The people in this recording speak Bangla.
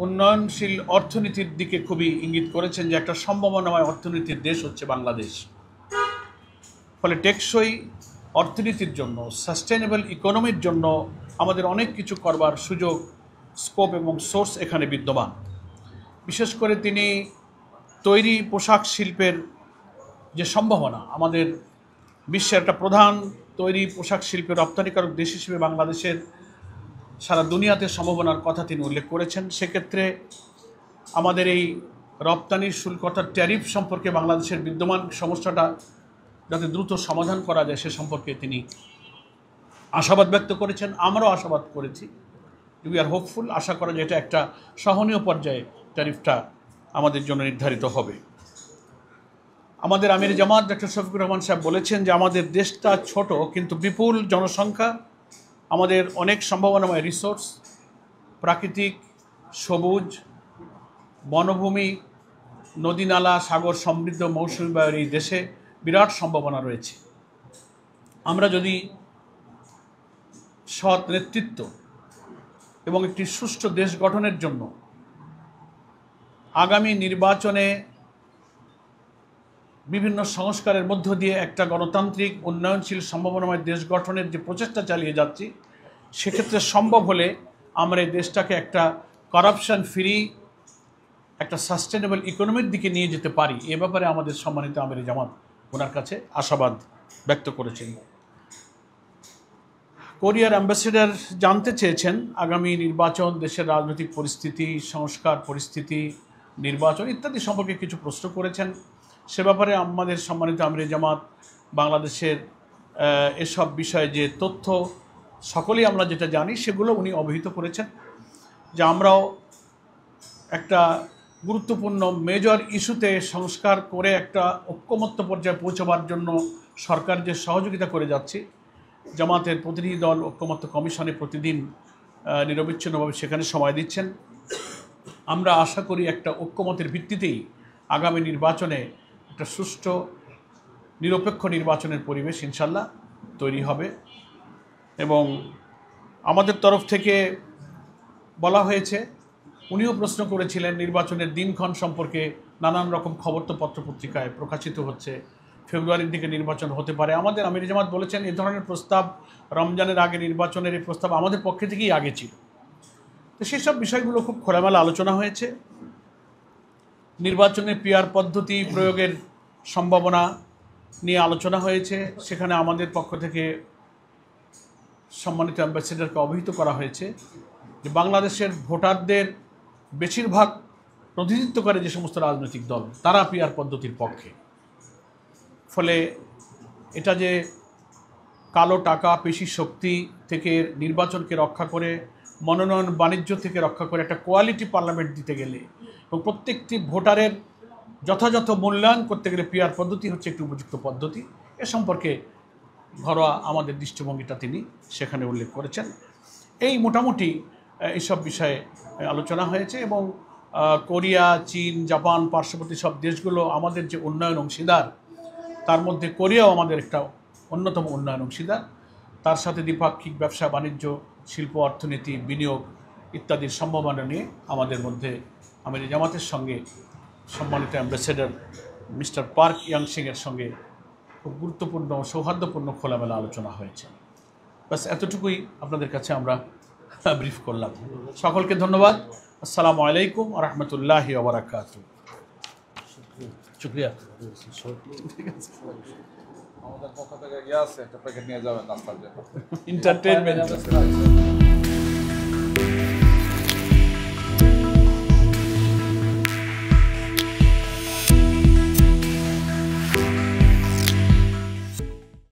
উন্নয়নশীল অর্থনীতির দিকে খুবই ইঙ্গিত করেছেন যে একটা সম্ভাবনাময় অর্থনীতির দেশ হচ্ছে বাংলাদেশ। ফলে টেকসই অর্থনীতির জন্য, সাস্টেনেবল ইকোনমির জন্য আমাদের অনেক কিছু করবার সুযোগ, স্কোপ এবং সোর্স এখানে বিদ্যমান। বিশেষ করে তিনি তৈরি পোশাক শিল্পের যে সম্ভাবনা, আমাদের বিশ্বের একটা প্রধান তৈরি পোশাক শিল্পের রপ্তানিকারক দেশ হিসেবে বাংলাদেশের সারা দুনিয়াতে সম্ভাবনার কথা তিনি উল্লেখ করেছেন। সেক্ষেত্রে আমাদের এই রপ্তানির শুল্ক অর্থাৎ ট্যারিফ সম্পর্কে বাংলাদেশের বিদ্যমান সমস্যাটা যাতে দ্রুত সমাধান করা যায় সে সম্পর্কে তিনি আশাবাদ ব্যক্ত করেছেন। আমরাও আশাবাদ করেছি, উই আর হোপফুল। আশা করা যায় এটা একটা সহনীয় পর্যায়ে ট্যারিফটা আমাদের জন্য নির্ধারিত হবে। আমাদের আমির জামাত ডক্টর শফিকুর রহমান সাহেব বলেছেন যে আমাদের দেশটা ছোট কিন্তু বিপুল জনসংখ্যা, আমাদের অনেক সম্ভাবনাময় রিসোর্স, প্রাকৃতিক, সবুজ, বনভূমি, নদী নালা, সাগর সমৃদ্ধ মৌসুমী বায়ুর এই দেশে বিরাট সম্ভাবনা রয়েছে। আমরা যদি সৎ নেতৃত্ব এবং একটি সুষ্ঠু দেশ গঠনের জন্য আগামী নির্বাচনে বিভিন্ন সংস্কারের মধ্য দিয়ে একটা গণতান্ত্রিক উন্নয়নশীল সম্ভাবনাময় দেশ গঠনের যে প্রচেষ্টা চালিয়ে যাচ্ছি, সেক্ষেত্রে সম্ভব হলে আমরা এই দেশটাকে একটা করাপশন ফ্রি, একটা সাস্টেনেবল ইকোনমির দিকে নিয়ে যেতে পারি। এ ব্যাপারে আমাদের সম্মানিত আমির জামাত ওনার কাছে আশাবাদ ব্যক্ত করেছেন। কোরিয়ার অ্যাম্বাসেডর জানতে চেয়েছেন আগামী নির্বাচন, দেশের রাজনৈতিক পরিস্থিতি, সংস্কার পরিস্থিতি, নির্বাচন ইত্যাদি সম্পর্কে কিছু প্রশ্ন করেছেন। সে ব্যাপারে আমাদের সম্মানিত আমির জামাত বাংলাদেশের এসব বিষয়ে যে তথ্য সকলেই আমরা যেটা জানি সেগুলো উনি অবহিত করেছেন যে আমরাও একটা গুরুত্বপূর্ণ মেজর ইস্যুতে সংস্কার করে একটা ঐক্যমত্য পর্যায়ে পৌঁছবার জন্য সরকার যে সহযোগিতা করে যাচ্ছে, জামাতের প্রতিনিধি দল ঐক্যমত্য কমিশনে প্রতিদিন নিরবিচ্ছিন্নভাবে সেখানে সময় দিচ্ছেন। আমরা আশা করি একটা ঐক্যমতের ভিত্তিতেই আগামী নির্বাচনে একটা সুষ্ঠু নিরপেক্ষ নির্বাচনের পরিবেশ ইনশাল্লাহ তৈরি হবে। এবং আমাদের তরফ থেকে বলা হয়েছে, উনিও প্রশ্ন করেছিলেন নির্বাচনের দিনক্ষণ সম্পর্কে, নানান রকম খবর তো পত্রপত্রিকায় প্রকাশিত হচ্ছে, ফেব্রুয়ারির দিকে নির্বাচন হতে পারে। আমাদের আমির জামাত বলেছেন এ ধরনের প্রস্তাব রমজানের আগে নির্বাচনের এই প্রস্তাব আমাদের পক্ষে থেকেই আগে ছিল। তো সেসব বিষয়গুলো খুব খোলামেলা আলোচনা হয়েছে। নির্বাচনের পিআর পদ্ধতি প্রয়োগের সম্ভাবনা নিয়ে আলোচনা হয়েছে। সেখানে আমাদের পক্ষ থেকে সম্মানিত অ্যাম্বাসেডরকে অবহিত করা হয়েছে যে বাংলাদেশের ভোটারদের বেশিরভাগ প্রতিনিধিত্ব করে যে সমস্ত রাজনৈতিক দল তারা পিআর পদ্ধতির পক্ষে। ফলে এটা যে কালো টাকা, পেশি শক্তি থেকে নির্বাচনকে রক্ষা করে, মনোনয়ন বাণিজ্য থেকে রক্ষা করে একটা কোয়ালিটি পার্লামেন্ট দিতে গেলে এবং প্রত্যেকটি ভোটারের যথাযথ মূল্যায়ন করতে গেলে পিআর পদ্ধতি হচ্ছে একটি উপযুক্ত পদ্ধতি। এ সম্পর্কে ঘরোয়া আমাদের দৃষ্টিভঙ্গিটা তিনি সেখানে উল্লেখ করেছেন। এই মোটামুটি এইসব বিষয়ে আলোচনা হয়েছে। এবং কোরিয়া, চীন, জাপান, পার্শ্ববর্তী সব দেশগুলো আমাদের যে উন্নয়ন অংশীদার, তার মধ্যে কোরিয়াও আমাদের একটা অন্যতম উন্নয়ন অংশীদার। তার সাথে দ্বিপাক্ষিক ব্যবসা বাণিজ্য, শিল্প, অর্থনীতি, বিনিয়োগ ইত্যাদির সম্ভাবনা নিয়ে আমাদের মধ্যে আমির জামাতের সঙ্গে সম্মানিত অ্যাম্বাসেডর মিস্টার পার্ক ইয়াংসিংয়ের সঙ্গে খুব গুরুত্বপূর্ণ, সৌহার্দ্যপূর্ণ খোলামেলা আলোচনা হয়েছে। ব্যাস এতটুকুই আপনাদের কাছে আমরা ব্রিফ করলাম। সকলকে ধন্যবাদ। আসসালামু আলাইকুম ওয়া রাহমাতুল্লাহি ওয়া বারাকাতুহু। শুকরিয়া। আমাদের পক্ষ থেকে আছে একটা প্যাকেট নিয়ে যাবেন নাস্তার জন্য। এন্টারটেইনমেন্ট।